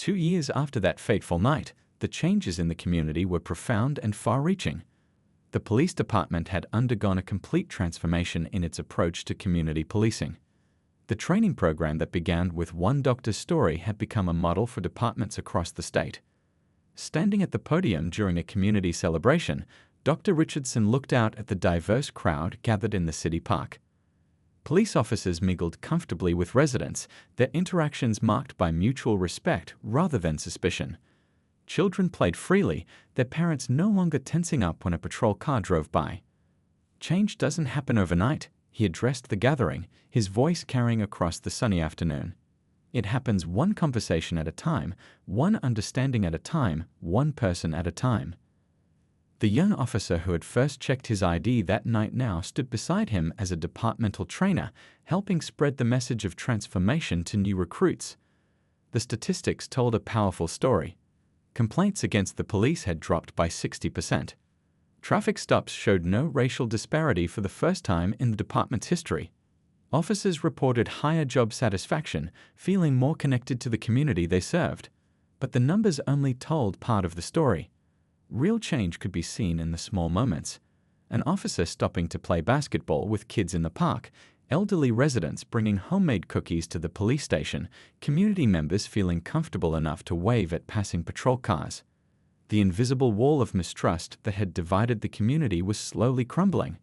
2 years after that fateful night, the changes in the community were profound and far-reaching. The police department had undergone a complete transformation in its approach to community policing. The training program that began with one doctor's story had become a model for departments across the state. Standing at the podium during a community celebration, Dr. Richardson looked out at the diverse crowd gathered in the city park. Police officers mingled comfortably with residents, their interactions marked by mutual respect rather than suspicion. Children played freely, their parents no longer tensing up when a patrol car drove by. Change doesn't happen overnight, he addressed the gathering, his voice carrying across the sunny afternoon. It happens one conversation at a time, one understanding at a time, one person at a time. The young officer who had first checked his ID that night now stood beside him as a departmental trainer, helping spread the message of transformation to new recruits. The statistics told a powerful story. Complaints against the police had dropped by 60%. Traffic stops showed no racial disparity for the first time in the department's history. Officers reported higher job satisfaction, feeling more connected to the community they served. But the numbers only told part of the story. Real change could be seen in the small moments. An officer stopping to play basketball with kids in the park, elderly residents bringing homemade cookies to the police station, community members feeling comfortable enough to wave at passing patrol cars. The invisible wall of mistrust that had divided the community was slowly crumbling.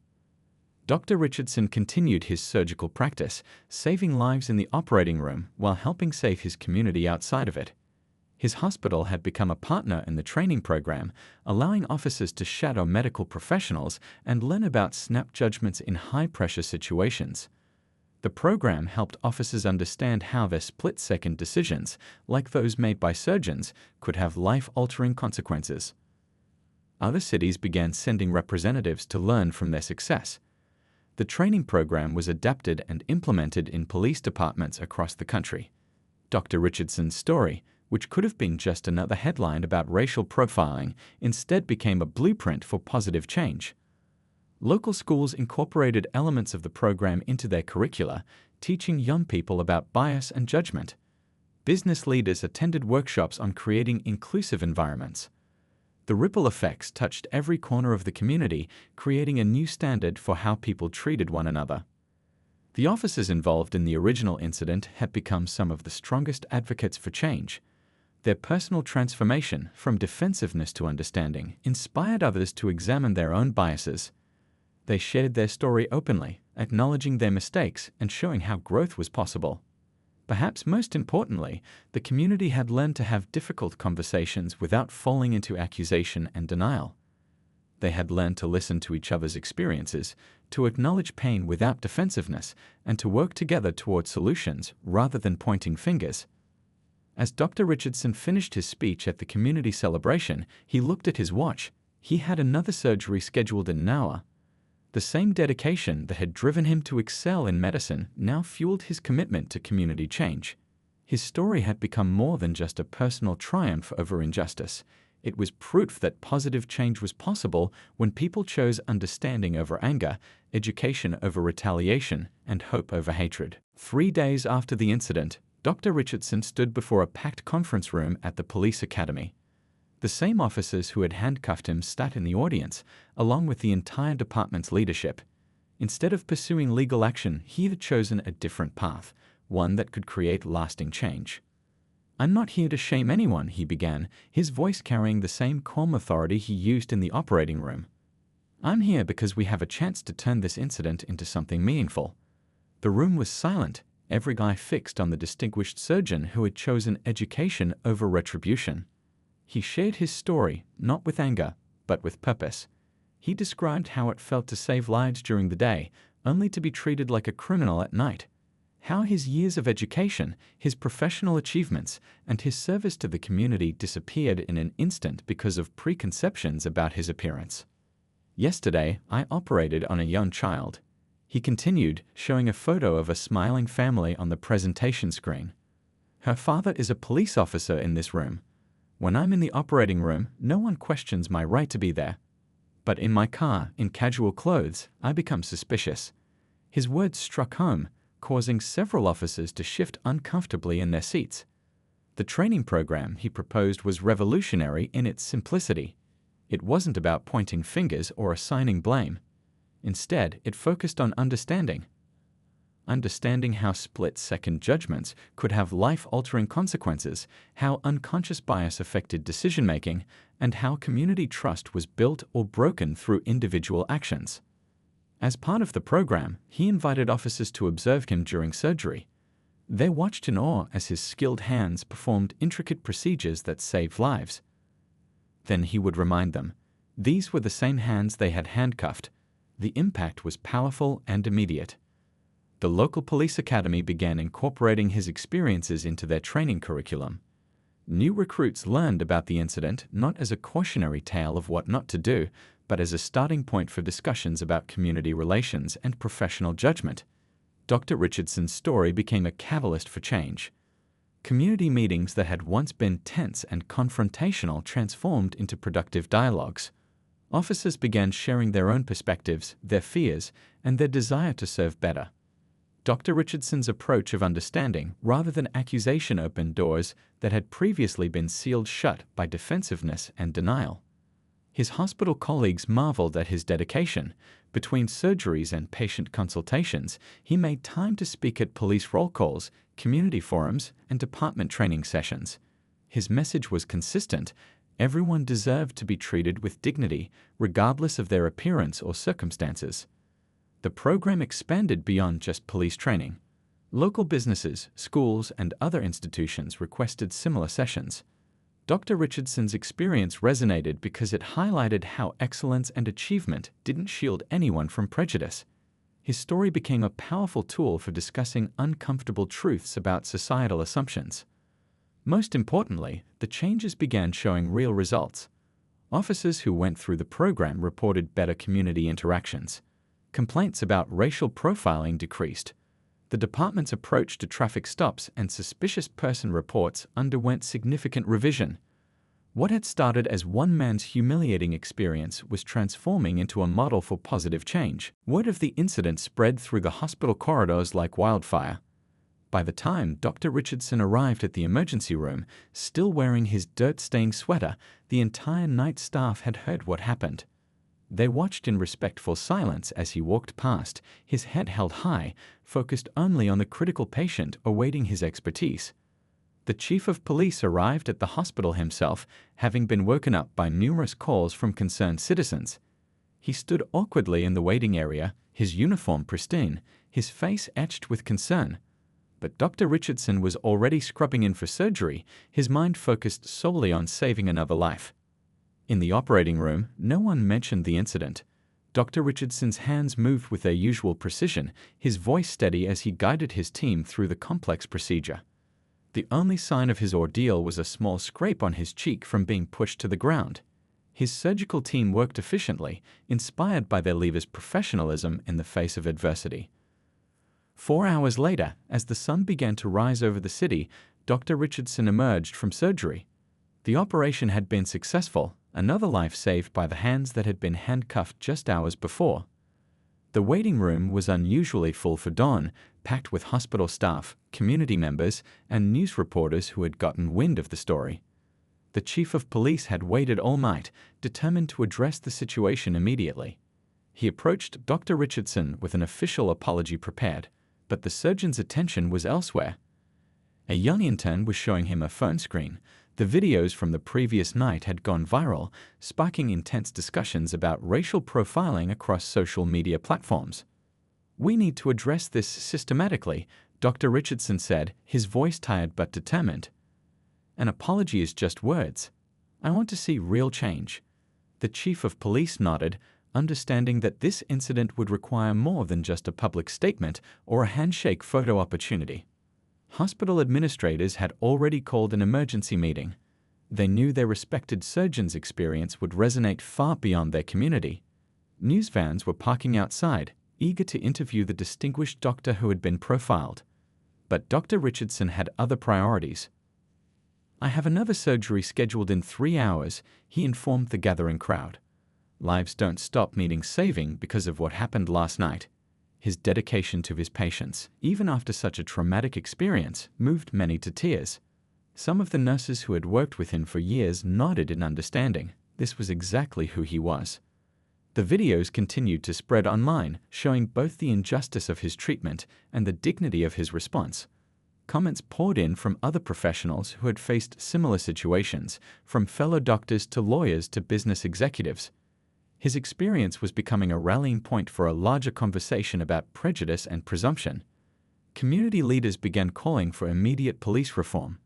Dr. Richardson continued his surgical practice, saving lives in the operating room while helping save his community outside of it. His hospital had become a partner in the training program, allowing officers to shadow medical professionals and learn about snap judgments in high-pressure situations. The program helped officers understand how their split-second decisions, like those made by surgeons, could have life-altering consequences. Other cities began sending representatives to learn from their success. The training program was adapted and implemented in police departments across the country. Dr. Richardson's story, which could have been just another headline about racial profiling, instead became a blueprint for positive change. Local schools incorporated elements of the program into their curricula, teaching young people about bias and judgment. Business leaders attended workshops on creating inclusive environments. The ripple effects touched every corner of the community, creating a new standard for how people treated one another. The officers involved in the original incident had become some of the strongest advocates for change. Their personal transformation, from defensiveness to understanding, inspired others to examine their own biases. They shared their story openly, acknowledging their mistakes and showing how growth was possible. Perhaps most importantly, the community had learned to have difficult conversations without falling into accusation and denial. They had learned to listen to each other's experiences, to acknowledge pain without defensiveness, and to work together toward solutions rather than pointing fingers. As Dr. Richardson finished his speech at the community celebration, he looked at his watch. He had another surgery scheduled in an hour. The same dedication that had driven him to excel in medicine now fueled his commitment to community change. His story had become more than just a personal triumph over injustice. It was proof that positive change was possible when people chose understanding over anger, education over retaliation, and hope over hatred. 3 days after the incident, Dr. Richardson stood before a packed conference room at the police academy. The same officers who had handcuffed him sat in the audience, along with the entire department's leadership. Instead of pursuing legal action, he had chosen a different path, one that could create lasting change. "I'm not here to shame anyone," he began, his voice carrying the same calm authority he used in the operating room. "I'm here because we have a chance to turn this incident into something meaningful." The room was silent, every eye fixed on the distinguished surgeon who had chosen education over retribution. He shared his story, not with anger, but with purpose. He described how it felt to save lives during the day, only to be treated like a criminal at night. How his years of education, his professional achievements, and his service to the community disappeared in an instant because of preconceptions about his appearance. "Yesterday, I operated on a young child," he continued, showing a photo of a smiling family on the presentation screen. "Her father is a police officer in this room. When I'm in the operating room, no one questions my right to be there. But in my car, in casual clothes, I become suspicious." His words struck home, causing several officers to shift uncomfortably in their seats. The training program he proposed was revolutionary in its simplicity. It wasn't about pointing fingers or assigning blame. Instead, it focused on understanding how split-second judgments could have life-altering consequences, how unconscious bias affected decision-making, and how community trust was built or broken through individual actions. As part of the program, he invited officers to observe him during surgery. They watched in awe as his skilled hands performed intricate procedures that saved lives. Then he would remind them, these were the same hands they had handcuffed. The impact was powerful and immediate. The local police academy began incorporating his experiences into their training curriculum. New recruits learned about the incident not as a cautionary tale of what not to do, but as a starting point for discussions about community relations and professional judgment. Dr. Richardson's story became a catalyst for change. Community meetings that had once been tense and confrontational transformed into productive dialogues. Officers began sharing their own perspectives, their fears, and their desire to serve better. Dr. Richardson's approach of understanding rather than accusation opened doors that had previously been sealed shut by defensiveness and denial. His hospital colleagues marveled at his dedication. Between surgeries and patient consultations, he made time to speak at police roll calls, community forums, and department training sessions. His message was consistent. Everyone deserved to be treated with dignity, regardless of their appearance or circumstances. The program expanded beyond just police training. Local businesses, schools, and other institutions requested similar sessions. Dr. Richardson's experience resonated because it highlighted how excellence and achievement didn't shield anyone from prejudice. His story became a powerful tool for discussing uncomfortable truths about societal assumptions. Most importantly, the changes began showing real results. Officers who went through the program reported better community interactions. Complaints about racial profiling decreased. The department's approach to traffic stops and suspicious person reports underwent significant revision. What had started as one man's humiliating experience was transforming into a model for positive change. Word of the incident spread through the hospital corridors like wildfire. By the time Dr. Richardson arrived at the emergency room, still wearing his dirt-stained sweater, the entire night staff had heard what happened. They watched in respectful silence as he walked past, his head held high, focused only on the critical patient awaiting his expertise. The chief of police arrived at the hospital himself, having been woken up by numerous calls from concerned citizens. He stood awkwardly in the waiting area, his uniform pristine, his face etched with concern. But Dr. Richardson was already scrubbing in for surgery, his mind focused solely on saving another life. In the operating room, no one mentioned the incident. Dr. Richardson's hands moved with their usual precision, his voice steady as he guided his team through the complex procedure. The only sign of his ordeal was a small scrape on his cheek from being pushed to the ground. His surgical team worked efficiently, inspired by their leader's professionalism in the face of adversity. 4 hours later, as the sun began to rise over the city, Dr. Richardson emerged from surgery. The operation had been successful, another life saved by the hands that had been handcuffed just hours before. The waiting room was unusually full for dawn, packed with hospital staff, community members, and news reporters who had gotten wind of the story. The chief of police had waited all night, determined to address the situation immediately. He approached Dr. Richardson with an official apology prepared, but the surgeon's attention was elsewhere. A young intern was showing him a phone screen. The videos from the previous night had gone viral, sparking intense discussions about racial profiling across social media platforms. "We need to address this systematically," Dr. Richardson said, his voice tired but determined. "An apology is just words. I want to see real change." The chief of police nodded, understanding that this incident would require more than just a public statement or a handshake photo opportunity. Hospital administrators had already called an emergency meeting. They knew their respected surgeon's experience would resonate far beyond their community. News vans were parking outside, eager to interview the distinguished doctor who had been profiled. But Dr. Richardson had other priorities. "I have another surgery scheduled in 3 hours," he informed the gathering crowd. Lives don't stop needing saving because of what happened last night. His dedication to his patients, even after such a traumatic experience, moved many to tears. Some of the nurses who had worked with him for years nodded in understanding. This was exactly who he was. The videos continued to spread online, showing both the injustice of his treatment and the dignity of his response. Comments poured in from other professionals who had faced similar situations, from fellow doctors to lawyers to business executives. His experience was becoming a rallying point for a larger conversation about prejudice and presumption. Community leaders began calling for immediate police reform.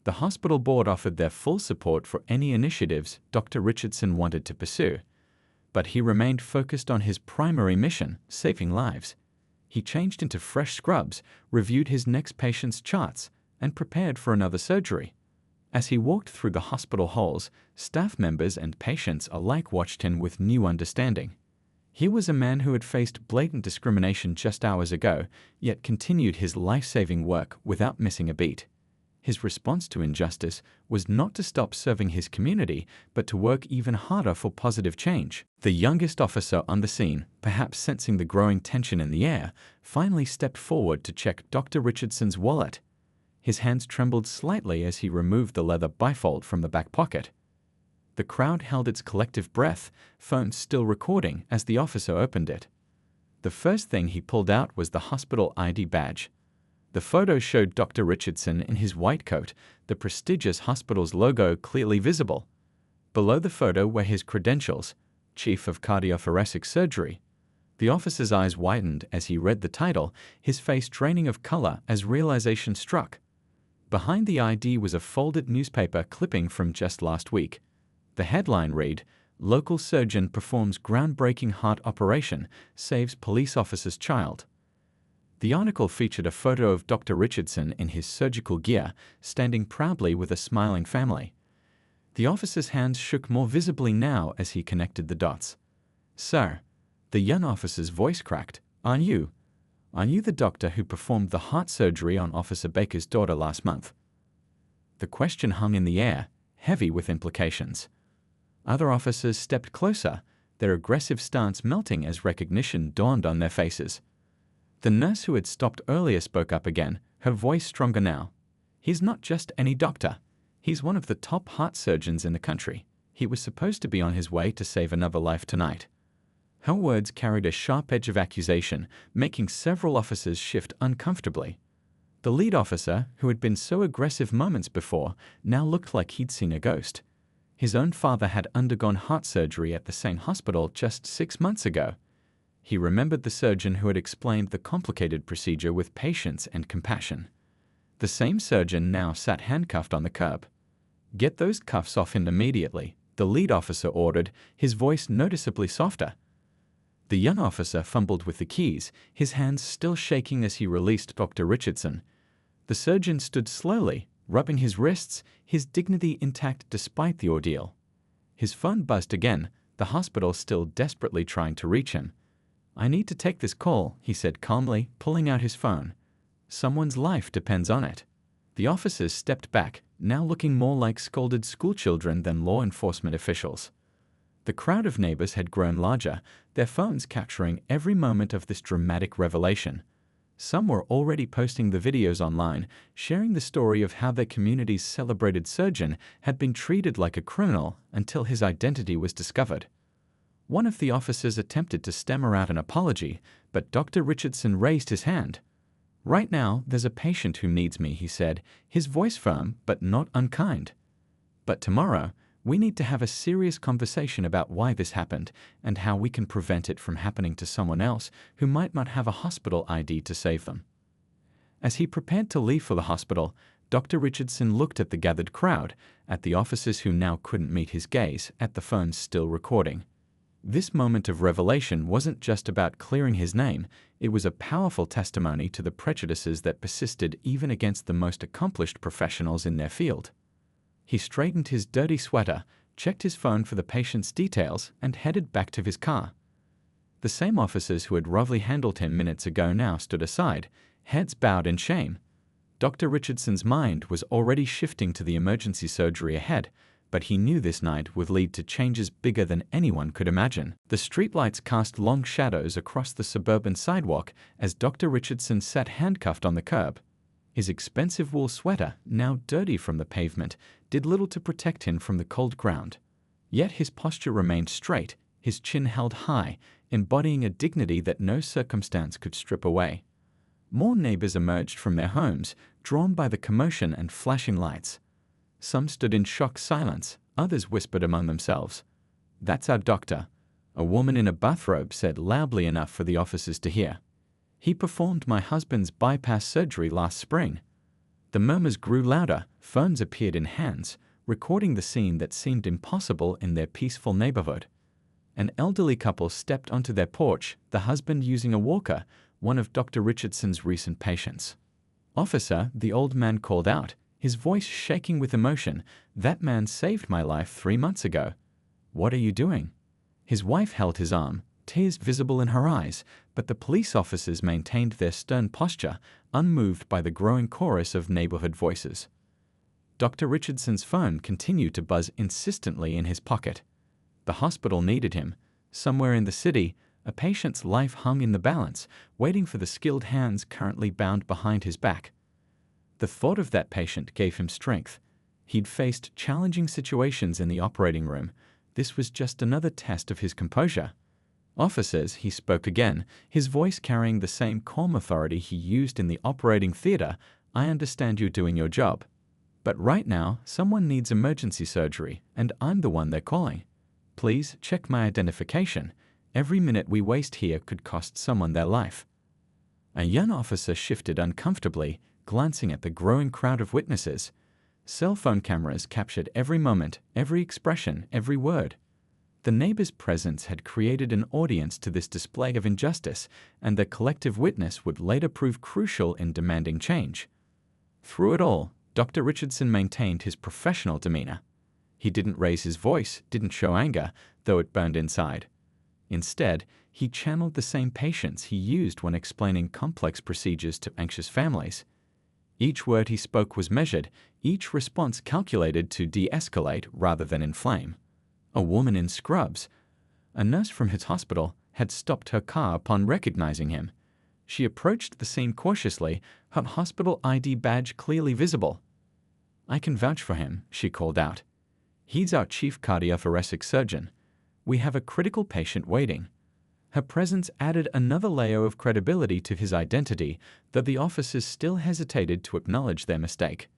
The hospital board offered their full support for any initiatives Dr. Richardson wanted to pursue. But he remained focused on his primary mission, saving lives. He changed into fresh scrubs, reviewed his next patient's charts, and prepared for another surgery. As he walked through the hospital halls, staff members and patients alike watched him with new understanding. He was a man who had faced blatant discrimination just hours ago, yet continued his life-saving work without missing a beat. His response to injustice was not to stop serving his community, but to work even harder for positive change. The youngest officer on the scene, perhaps sensing the growing tension in the air, finally stepped forward to check Dr. Richardson's wallet. His hands trembled slightly as he removed the leather bifold from the back pocket. The crowd held its collective breath, phone still recording as the officer opened it. The first thing he pulled out was the hospital ID badge. The photo showed Dr. Richardson in his white coat, the prestigious hospital's logo clearly visible. Below the photo were his credentials, Chief of Cardiothoracic Surgery. The officer's eyes widened as he read the title, his face draining of color as realization struck. Behind the ID was a folded newspaper clipping from just last week. The headline read, "Local surgeon performs groundbreaking heart operation, saves police officer's child." The article featured a photo of Dr. Richardson in his surgical gear, standing proudly with a smiling family. The officer's hands shook more visibly now as he connected the dots. "Sir," the young officer's voice cracked, Are you the doctor who performed the heart surgery on Officer Baker's daughter last month?" The question hung in the air, heavy with implications. Other officers stepped closer, their aggressive stance melting as recognition dawned on their faces. The nurse who had stopped earlier spoke up again, her voice stronger now. "He's not just any doctor. He's one of the top heart surgeons in the country. He was supposed to be on his way to save another life tonight." Her words carried a sharp edge of accusation, making several officers shift uncomfortably. The lead officer, who had been so aggressive moments before, now looked like he'd seen a ghost. His own father had undergone heart surgery at the same hospital just 6 months ago. He remembered the surgeon who had explained the complicated procedure with patience and compassion. The same surgeon now sat handcuffed on the curb. "Get those cuffs off him immediately," the lead officer ordered, his voice noticeably softer. The young officer fumbled with the keys, his hands still shaking as he released Dr. Richardson. The surgeon stood slowly, rubbing his wrists, his dignity intact despite the ordeal. His phone buzzed again, the hospital still desperately trying to reach him. "I need to take this call," he said calmly, pulling out his phone. "Someone's life depends on it." The officers stepped back, now looking more like scolded schoolchildren than law enforcement officials. The crowd of neighbors had grown larger, their phones capturing every moment of this dramatic revelation. Some were already posting the videos online, sharing the story of how their community's celebrated surgeon had been treated like a criminal until his identity was discovered. One of the officers attempted to stammer out an apology, but Dr. Richardson raised his hand. "Right now, there's a patient who needs me," he said, his voice firm but not unkind. "But tomorrow, we need to have a serious conversation about why this happened and how we can prevent it from happening to someone else who might not have a hospital ID to save them." As he prepared to leave for the hospital, Dr. Richardson looked at the gathered crowd, at the officers who now couldn't meet his gaze, at the phones still recording. This moment of revelation wasn't just about clearing his name, it was a powerful testimony to the prejudices that persisted even against the most accomplished professionals in their field. He straightened his dirty sweater, checked his phone for the patient's details, and headed back to his car. The same officers who had roughly handled him minutes ago now stood aside, heads bowed in shame. Dr. Richardson's mind was already shifting to the emergency surgery ahead, but he knew this night would lead to changes bigger than anyone could imagine. The streetlights cast long shadows across the suburban sidewalk as Dr. Richardson sat handcuffed on the curb. His expensive wool sweater, now dirty from the pavement, did little to protect him from the cold ground. Yet his posture remained straight, his chin held high, embodying a dignity that no circumstance could strip away. More neighbors emerged from their homes, drawn by the commotion and flashing lights. Some stood in shocked silence, others whispered among themselves. "That's our doctor," a woman in a bathrobe said loudly enough for the officers to hear. "He performed my husband's bypass surgery last spring." The murmurs grew louder, phones appeared in hands, recording the scene that seemed impossible in their peaceful neighborhood. An elderly couple stepped onto their porch, the husband using a walker, one of Dr. Richardson's recent patients. "Officer," the old man called out, his voice shaking with emotion, "that man saved my life 3 months ago. What are you doing?" His wife held his arm, tears visible in her eyes, but the police officers maintained their stern posture, unmoved by the growing chorus of neighborhood voices. Dr. Richardson's phone continued to buzz insistently in his pocket. The hospital needed him. Somewhere in the city, a patient's life hung in the balance, waiting for the skilled hands currently bound behind his back. The thought of that patient gave him strength. He'd faced challenging situations in the operating room. This was just another test of his composure. "Officers," he spoke again, his voice carrying the same calm authority he used in the operating theater, "I understand you're doing your job. But right now, someone needs emergency surgery, and I'm the one they're calling. Please check my identification. Every minute we waste here could cost someone their life." A young officer shifted uncomfortably, glancing at the growing crowd of witnesses. Cell phone cameras captured every moment, every expression, every word. The neighbors' presence had created an audience to this display of injustice, and their collective witness would later prove crucial in demanding change. Through it all, Dr. Richardson maintained his professional demeanor. He didn't raise his voice, didn't show anger, though it burned inside. Instead, he channeled the same patience he used when explaining complex procedures to anxious families. Each word he spoke was measured, each response calculated to de-escalate rather than inflame. A woman in scrubs, a nurse from his hospital, had stopped her car upon recognizing him. She approached the scene cautiously, her hospital ID badge clearly visible. "I can vouch for him," she called out. "He's our chief cardiothoracic surgeon. We have a critical patient waiting." Her presence added another layer of credibility to his identity, though the officers still hesitated to acknowledge their mistake.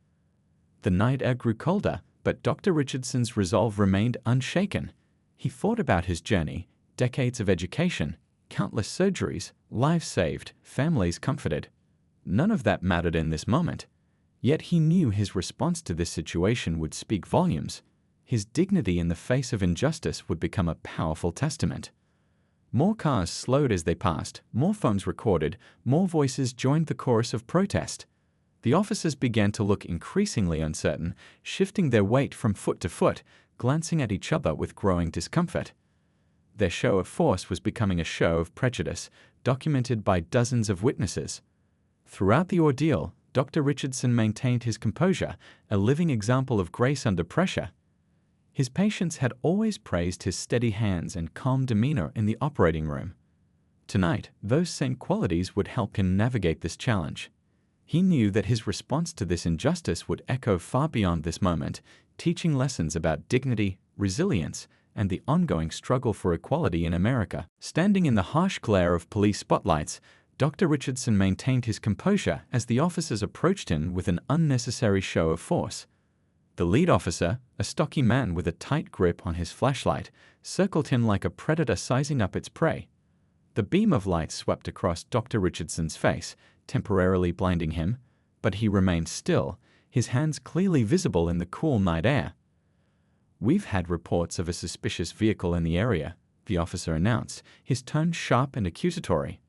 The night air grew colder, but Dr. Richardson's resolve remained unshaken. He thought about his journey, decades of education, countless surgeries, lives saved, families comforted. None of that mattered in this moment. Yet he knew his response to this situation would speak volumes. His dignity in the face of injustice would become a powerful testament. More cars slowed as they passed, more phones recorded, more voices joined the chorus of protest. The officers began to look increasingly uncertain, shifting their weight from foot to foot, glancing at each other with growing discomfort. Their show of force was becoming a show of prejudice, documented by dozens of witnesses. Throughout the ordeal, Dr. Richardson maintained his composure, a living example of grace under pressure. His patients had always praised his steady hands and calm demeanor in the operating room. Tonight, those same qualities would help him navigate this challenge. He knew that his response to this injustice would echo far beyond this moment, teaching lessons about dignity, resilience, and the ongoing struggle for equality in America. Standing in the harsh glare of police spotlights, Dr. Richardson maintained his composure as the officers approached him with an unnecessary show of force. The lead officer, a stocky man with a tight grip on his flashlight, circled him like a predator sizing up its prey. The beam of light swept across Dr. Richardson's face, temporarily blinding him, but he remained still, his hands clearly visible in the cool night air. "We've had reports of a suspicious vehicle in the area," the officer announced, his tone sharp and accusatory.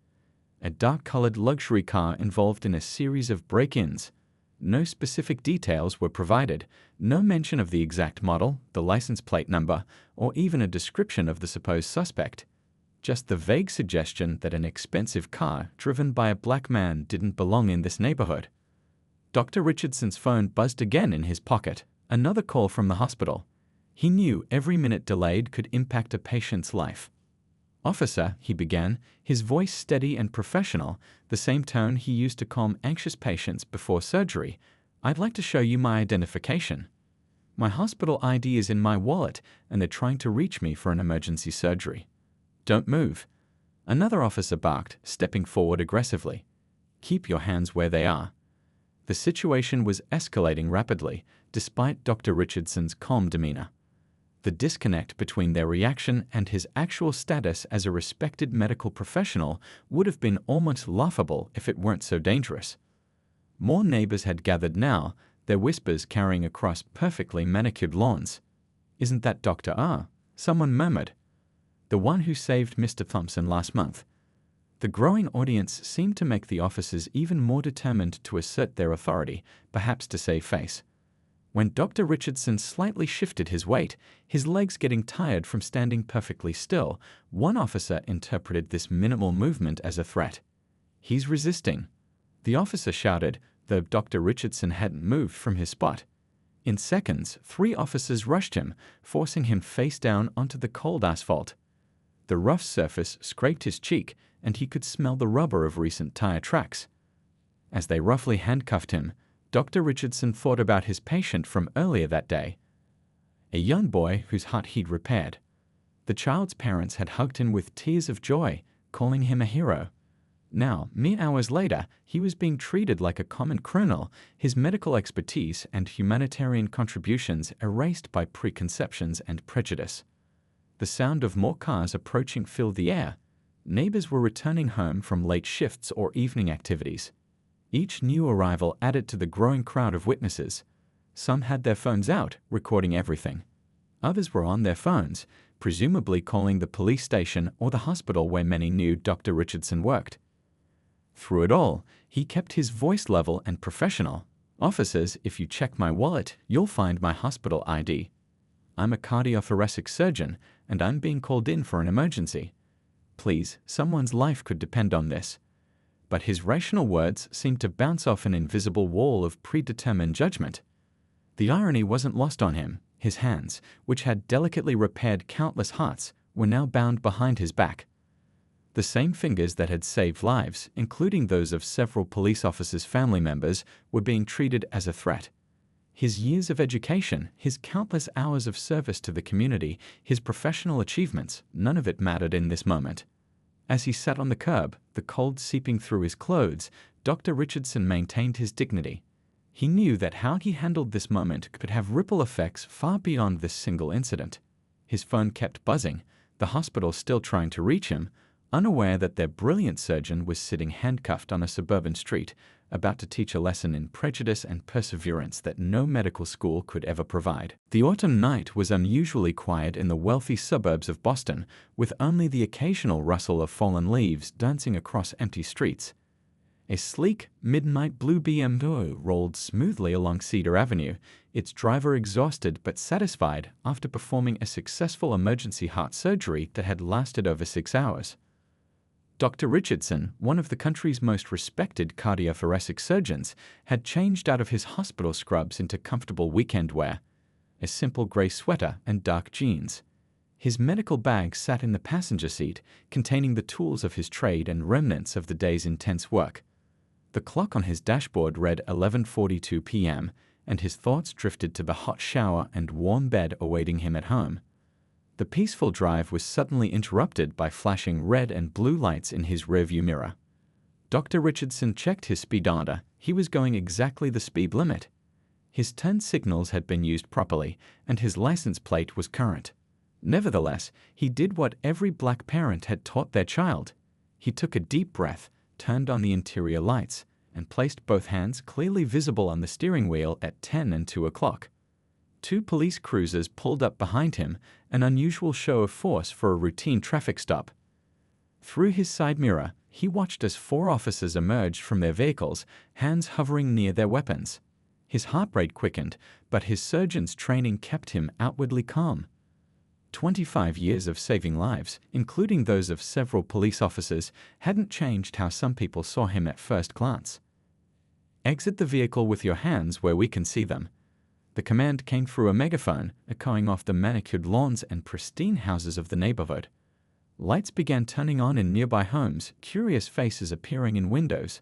A dark-colored luxury car involved in a series of break-ins. No specific details were provided, no mention of the exact model, the license plate number, or even a description of the supposed suspect. Just the vague suggestion that an expensive car driven by a black man didn't belong in this neighborhood. Dr. Richardson's phone buzzed again in his pocket, another call from the hospital. He knew every minute delayed could impact a patient's life. "Officer," he began, his voice steady and professional, the same tone he used to calm anxious patients before surgery, "I'd like to show you my identification. My hospital ID is in my wallet, and they're trying to reach me for an emergency surgery. Don't move." Another officer barked, stepping forward aggressively. "Keep your hands where they are." The situation was escalating rapidly, despite Dr. Richardson's calm demeanor. The disconnect between their reaction and his actual status as a respected medical professional would have been almost laughable if it weren't so dangerous. More neighbors had gathered now, their whispers carrying across perfectly manicured lawns. "Isn't that Dr. R?" someone murmured. "The one who saved Mr. Thompson last month." The growing audience seemed to make the officers even more determined to assert their authority, perhaps to save face. When Dr. Richardson slightly shifted his weight, his legs getting tired from standing perfectly still, one officer interpreted this minimal movement as a threat. "He's resisting." The officer shouted, though Dr. Richardson hadn't moved from his spot. In seconds, 3 officers rushed him, forcing him face down onto the cold asphalt. The rough surface scraped his cheek, and he could smell the rubber of recent tire tracks. As they roughly handcuffed him, Dr. Richardson thought about his patient from earlier that day, a young boy whose heart he'd repaired. The child's parents had hugged him with tears of joy, calling him a hero. Now, mere hours later, he was being treated like a common criminal, his medical expertise and humanitarian contributions erased by preconceptions and prejudice. The sound of more cars approaching filled the air. Neighbors were returning home from late shifts or evening activities. Each new arrival added to the growing crowd of witnesses. Some had their phones out, recording everything. Others were on their phones, presumably calling the police station or the hospital where many knew Dr. Richardson worked. Through it all, he kept his voice level and professional. "Officers, if you check my wallet, you'll find my hospital ID. I'm a cardiothoracic surgeon, and I'm being called in for an emergency. Please, someone's life could depend on this." But his rational words seemed to bounce off an invisible wall of predetermined judgment. The irony wasn't lost on him. His hands, which had delicately repaired countless hearts, were now bound behind his back. The same fingers that had saved lives, including those of several police officers' family members, were being treated as a threat. His years of education, his countless hours of service to the community, his professional achievements, none of it mattered in this moment. As he sat on the curb, the cold seeping through his clothes, Dr. Richardson maintained his dignity. He knew that how he handled this moment could have ripple effects far beyond this single incident. His phone kept buzzing, the hospital still trying to reach him, unaware that their brilliant surgeon was sitting handcuffed on a suburban street, about to teach a lesson in prejudice and perseverance that no medical school could ever provide. The autumn night was unusually quiet in the wealthy suburbs of Boston, with only the occasional rustle of fallen leaves dancing across empty streets. A sleek, midnight blue BMW rolled smoothly along Cedar Avenue, its driver exhausted but satisfied after performing a successful emergency heart surgery that had lasted over 6 hours. Dr. Richardson, one of the country's most respected cardiothoracic surgeons, had changed out of his hospital scrubs into comfortable weekend wear, a simple gray sweater and dark jeans. His medical bag sat in the passenger seat, containing the tools of his trade and remnants of the day's intense work. The clock on his dashboard read 11:42 p.m., and his thoughts drifted to the hot shower and warm bed awaiting him at home. The peaceful drive was suddenly interrupted by flashing red and blue lights in his rearview mirror. Dr. Richardson checked his speedometer. He was going exactly the speed limit. His turn signals had been used properly, and his license plate was current. Nevertheless, he did what every black parent had taught their child. He took a deep breath, turned on the interior lights, and placed both hands clearly visible on the steering wheel at 10 and 2 o'clock. 2 police cruisers pulled up behind him, an unusual show of force for a routine traffic stop. Through his side mirror, he watched as 4 officers emerged from their vehicles, hands hovering near their weapons. His heart rate quickened, but his surgeon's training kept him outwardly calm. 25 years of saving lives, including those of several police officers, hadn't changed how some people saw him at first glance. "Exit the vehicle with your hands where we can see them." The command came through a megaphone, echoing off the manicured lawns and pristine houses of the neighborhood. Lights began turning on in nearby homes, curious faces appearing in windows.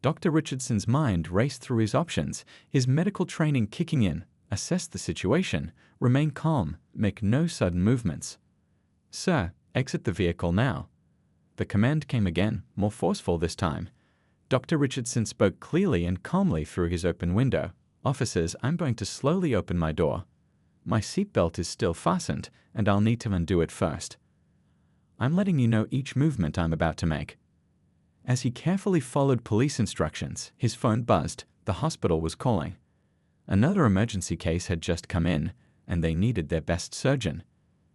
Dr. Richardson's mind raced through his options, his medical training kicking in, assess the situation, remain calm, make no sudden movements. "Sir, exit the vehicle now." The command came again, more forceful this time. Dr. Richardson spoke clearly and calmly through his open window. "Officers, I'm going to slowly open my door. My seatbelt is still fastened, and I'll need to undo it first. I'm letting you know each movement I'm about to make." As he carefully followed police instructions, his phone buzzed. The hospital was calling. Another emergency case had just come in, and they needed their best surgeon.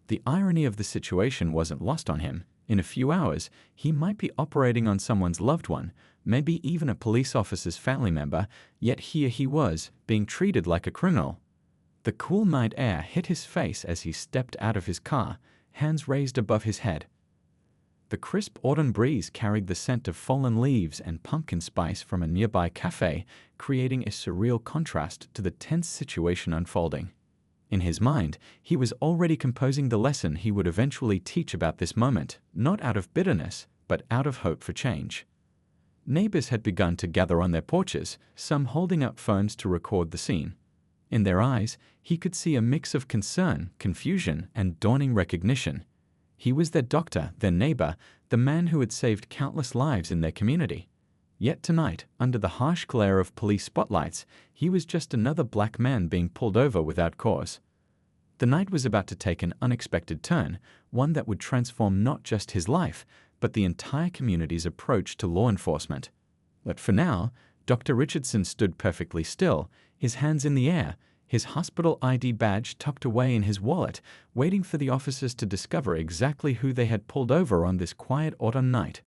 The irony of the situation wasn't lost on him. In a few hours, he might be operating on someone's loved one, maybe even a police officer's family member, yet here he was, being treated like a criminal. The cool night air hit his face as he stepped out of his car, hands raised above his head. The crisp autumn breeze carried the scent of fallen leaves and pumpkin spice from a nearby cafe, creating a surreal contrast to the tense situation unfolding. In his mind, he was already composing the lesson he would eventually teach about this moment, not out of bitterness, but out of hope for change. Neighbors had begun to gather on their porches, some holding up phones to record the scene. In their eyes, he could see a mix of concern, confusion, and dawning recognition. He was their doctor, their neighbor, the man who had saved countless lives in their community. Yet tonight, under the harsh glare of police spotlights, he was just another black man being pulled over without cause. The night was about to take an unexpected turn, one that would transform not just his life, but the entire community's approach to law enforcement. But for now, Dr. Richardson stood perfectly still, his hands in the air, his hospital ID badge tucked away in his wallet, waiting for the officers to discover exactly who they had pulled over on this quiet autumn night.